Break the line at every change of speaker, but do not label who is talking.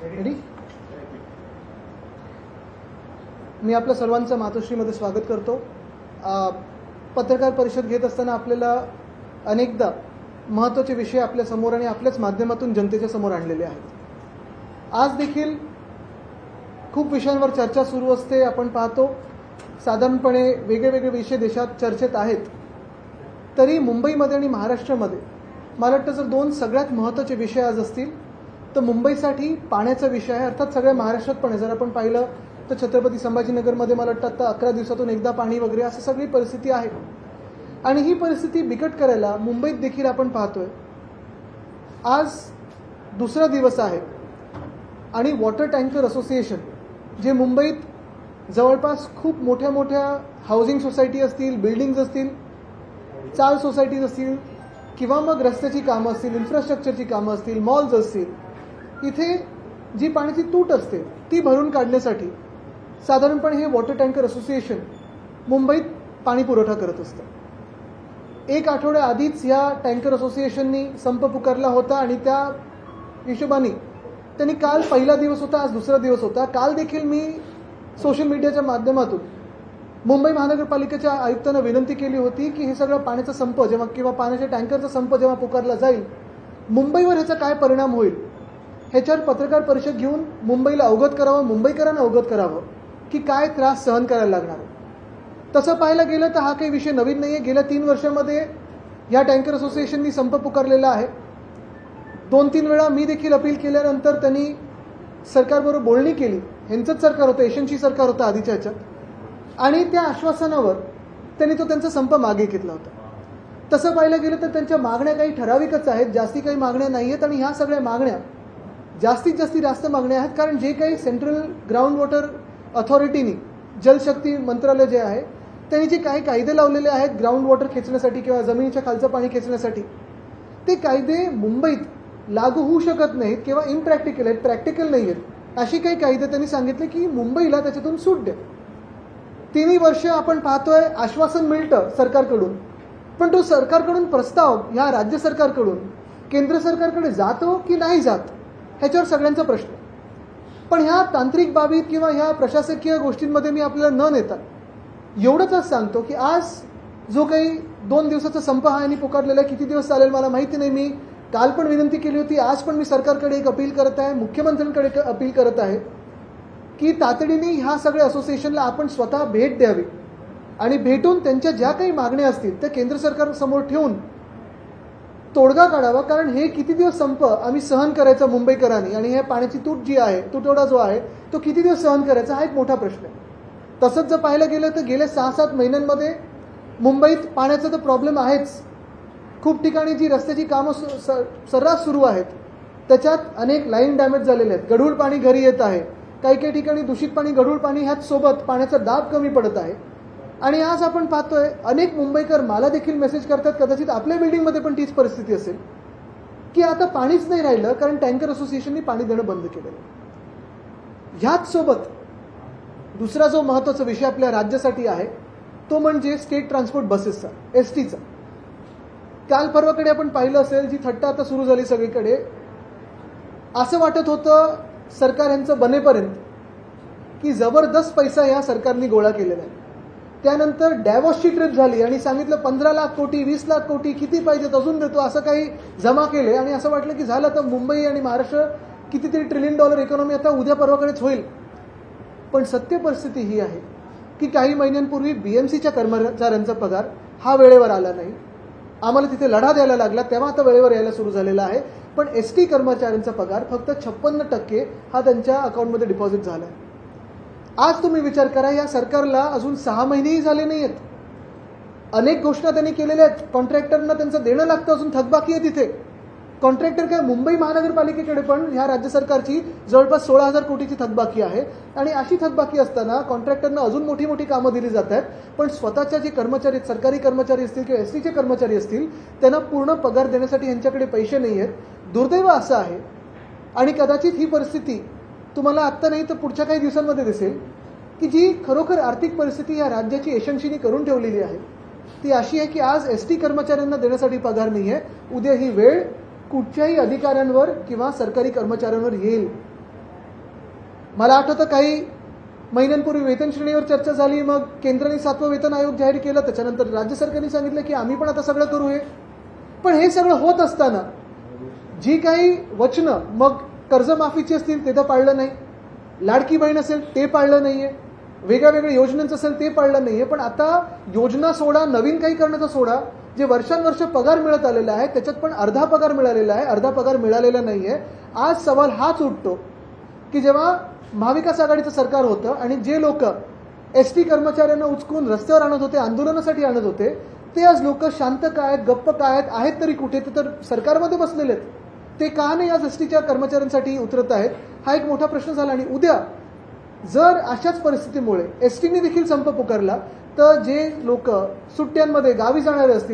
Ready? मी आपल्या सर्वांचं मातोश्रीमध्ये स्वागत करतो. पत्रकार परिषद घेत असताना आपल्याला अनेकदा महत्त्वाचे विषय आपल्या समोर आणि आपल्याच माध्यमातून जनतेच्या समोर आणलेले आहेत. आज देखील खूप विषयांवर चर्चा सुरू असते. आपण पाहतो साधारणपणे वेगवेगळे विषय देशात चर्चेत आहेत. तरी मुंबईमध्ये आणि महाराष्ट्रामध्ये मला वाटतं जर दोन सगळ्यात महत्त्वाचे विषय आज असतील तर मुंबईसाठी पाण्याचा विषय आहे. अर्थात सगळ्या महाराष्ट्रात पण आहे. जर आपण पाहिलं तर छत्रपती संभाजीनगरमध्ये मला वाटतं आता 11 दिवसातून एकदा पाणी वगैरे असं सगळी परिस्थिती आहे. आणि ही परिस्थिती बिकट करायला मुंबईत देखील आपण पाहतोय. आज दुसरा दिवस आहे आणि वॉटर टँकर असोसिएशन जे मुंबईत जवळपास खूप मोठ्या मोठ्या हाऊसिंग सोसायटी असतील, बिल्डिंग्ज असतील, चाळ सोसायटीज असतील किंवा मग रस्त्याची कामं असतील, इन्फ्रास्ट्रक्चरची कामं असतील, मॉल्स असतील, इथे जी पाण्याची तूट असते ती भरून काढण्यासाठी साधारणपणे हे वॉटर टँकर असोसिएशन मुंबईत पाणी पुरवठा करत असतं. 1 आठवड्या आधीच या टँकर असोसिएशननी संप पुकारला होता आणि त्या हिशोबाने त्यांनी काल पहिला दिवस होता, आज दुसरा दिवस होता. काल देखील मी सोशल मीडियाच्या माध्यमातून मुंबई महानगरपालिकेच्या आयुक्तांना विनंती केली होती की हे सगळं पाण्याचा संप जेव्हा किंवा पाण्याच्या टँकरचा संप जेव्हा पुकारला जाईल मुंबईवर ह्याचा काय परिणाम होईल ह्याच्यावर पत्रकार परिषद घेऊन मुंबईला अवगत करावं, मुंबईकरांना अवगत करावं की काय त्रास सहन करायला लागणार आहे. तसं पाहायला गेलं तर हा काही विषय नवीन नाही आहे. गेल्या 3 वर्षामध्ये या टँकर असोसिएशननी संप पुकारलेला आहे. 2-3 वेळा मी देखील अपील केल्यानंतर त्यांनी सरकारबरोबर बोलणी केली. ह्यांचंच सरकार होतं, एशनची सरकार होतं आधीच्या ह्याच्यात, आणि त्या आश्वासनावर त्यांनी तो त्यांचा संप मागे घेतला होता. तसं पाहायला गेलं तर त्यांच्या मागण्या काही ठराविकच आहेत, जास्ती काही मागण्या नाही आहेत. आणि ह्या सगळ्या मागण्या जास्त मागण्या आहेत कारण जे काही सेंट्रल ग्राउंड वॉटर अथॉरिटीनी जलशक्ती मंत्रालय जे आहे त्यांनी जे काही कायदे लावलेले आहेत ग्राउंड वॉटर खेचण्यासाठी किंवा जमिनीच्या खालचं पाणी खेचण्यासाठी, ते कायदे मुंबईत लागू होऊ शकत नाहीत किंवा इम्प्रॅक्टिकल आहेत, प्रॅक्टिकल नाही आहेत. अशी काही कायदे त्यांनी सांगितले की मुंबईला त्याच्यातून सूट द्या. 3 वर्ष आपण पाहतोय आश्वासन मिळतं सरकारकडून, पण तो सरकारकडून प्रस्ताव ह्या राज्य सरकारकडून केंद्र सरकारकडे जातो की नाही जात ह्याच्यावर सगळ्यांचा प्रश्न. पण ह्या तांत्रिक बाबीत किंवा ह्या प्रशासकीय गोष्टींमध्ये मी आपल्याला न नेता एवढंच सांगतो की आज जो काही 2 दिवसाचा संप हा यांनी पुकारलेला आहे, किती दिवस चालेल मला माहिती नाही. मी काल पण विनंती केली होती, आज पण मी सरकारकडे एक अपील करत आहे, मुख्यमंत्र्यांकडे एक अपील करत आहे की तातडीने ह्या सगळ्या असोसिएशनला आपण स्वतः भेट द्यावी आणि भेटून त्यांच्या ज्या काही मागण्या असतील त्या केंद्र सरकारसमोर ठेवून तोडगा काढावा. कारण हे किती दिवस संप आम्ही सहन करायचा मुंबईकरांनी, आणि हे पाण्याची तूट जी आहे, तुटवडा जो आहे तो किती दिवस सहन करायचा हा एक मोठा प्रश्न आहे. तसंच जर पाहायला गेलं तर गेल्या 6-7 महिन्यांमध्ये मुंबईत पाण्याचा तर प्रॉब्लेम आहेच. खूप ठिकाणी जी रस्त्याची कामं सर्रास सुरू आहेत त्याच्यात अनेक लाईन डॅमेज झालेले आहेत, गढूळ पाणी घरी येत आहे, काही ठिकाणी दूषित पाणी, गढूळ पाणी ह्याच सोबत पाण्याचा दाब कमी पडत आहे. आणि आज आपण पाहतोय अनेक मुंबईकर मला देखील मेसेज करतात, कदाचित आपल्या बिल्डिंगमध्ये पण तीच परिस्थिती असेल की आता पाणीच नाही राहिलं कारण टँकर असोसिएशननी पाणी देणं बंद केलेलं. ह्याच सोबत दुसरा जो महत्त्वाचा विषय आपल्या राज्यासाठी आहे तो म्हणजे स्टेट ट्रान्सपोर्ट बसेसचा, एसटीचा. काल परवाकडे आपण पाहिलं असेल जी थट्टा आता सुरू झाली सगळीकडे. असं वाटत होतं सरकार यांचं बनेपर्यंत की जबरदस्त पैसा या सरकारने गोळा केलेला आहे. त्यानंतर डॅवॉसची ट्रिप झाली आणि सांगितलं 15 लाख कोटी, 20 लाख कोटी किती पाहिजेत अजून देतो असं काही जमा केले आणि असं वाटलं की झालं तर मुंबई आणि महाराष्ट्र कितीतरी $1 ट्रिलियन इकॉनॉमी आता उद्या परवाकडेच होईल. पण सत्य परिस्थिती ही आहे की काही महिन्यांपूर्वी BMCच्या कर्मचाऱ्यांचा पगार हा वेळेवर आला नाही. आम्हाला तिथे लढा द्यायला लागला तेव्हा आता वेळेवर यायला सुरू झालेला आहे. पण ST कर्मचाऱ्यांचा पगार फक्त 56% हा त्यांच्या अकाउंटमध्ये डिपॉझिट झाला आहे. आज तुम्ही विचार करा, या सरकारला अजून 6 महिनेही झाले नाही आहेत. अनेक घोषणा त्यांनी केलेल्या आहेत. कॉन्ट्रॅक्टरना त्यांचं देणं लागतं, अजून थकबाकी आहे तिथे. कॉन्ट्रॅक्टर काय, मुंबई महानगरपालिकेकडे पण ह्या राज्य सरकारची जवळपास 16,000 कोटीची थकबाकी आहे. आणि अशी थकबाकी असताना कॉन्ट्रॅक्टरना अजून मोठी मोठी कामं दिली जात आहेत, पण स्वतःच्या जे कर्मचारी, सरकारी कर्मचारी असतील किंवा STचे कर्मचारी असतील त्यांना पूर्ण पगार देण्यासाठी यांच्याकडे पैसे नाही आहेत. दुर्दैव असं आहे. आणि कदाचित ही परिस्थिती तुम्हाला आत्ता नाही तर पुढच्या काही दिवसांमध्ये दिसेल की जी खरोखर आर्थिक परिस्थिती या राज्याची एशनशीनी करून ठेवलेली आहे ती अशी आहे की आज ST कर्मचाऱ्यांना देण्यासाठी पगार नाही आहे. उद्या ही वेळ कुठच्याही अधिकाऱ्यांवर किंवा सरकारी कर्मचाऱ्यांवर येईल. मला आठवतं काही महिन्यांपूर्वी वेतन श्रेणीवर चर्चा झाली, मग केंद्राने 7वं वेतन आयोग जाहीर केलं, त्याच्यानंतर राज्य सरकारने सांगितलं की आम्ही पण आता सगळं करू हे. पण हे सगळं होत असताना जी काही वचनं, मग कर्जमाफीची असतील ते तर पाळलं नाही, लाडकी बहीण असेल ते पाळलं नाहीये, वेगळ्या वेगळ्या योजनांचं असेल ते पाळलं नाहीये. पण आता योजना सोडा, नवीन काही करण्याचा सोडा, जे वर्षानुवर्ष पगार मिळत आलेला आहे त्याच्यात पण अर्धा पगार मिळालेला आहे, अर्धा पगार मिळालेला नाहीये. आज सवाल हाच उठतो की जेव्हा महाविकास आघाडीचं सरकार होतं आणि जे लोक एसटी कर्मचाऱ्यांना उचकून रस्त्यावर आणत होते, आंदोलनासाठी आणत होते, ते आज लोक शांत काय आहेत, गप्प काय आहेत तरी कुठे, ते तर सरकारमध्ये बसलेले आहेत. ते का नाही आज एसटीच्या कर्मचाऱ्यांसाठी उतरत आहेत, हा एक मोठा प्रश्न झाला. आणि उद्या जर अशाच परिस्थितीमुळे एसटीने देखील संप पुकारला तर जे लोक सुट्ट्यांमध्ये गावी जाणारे असतील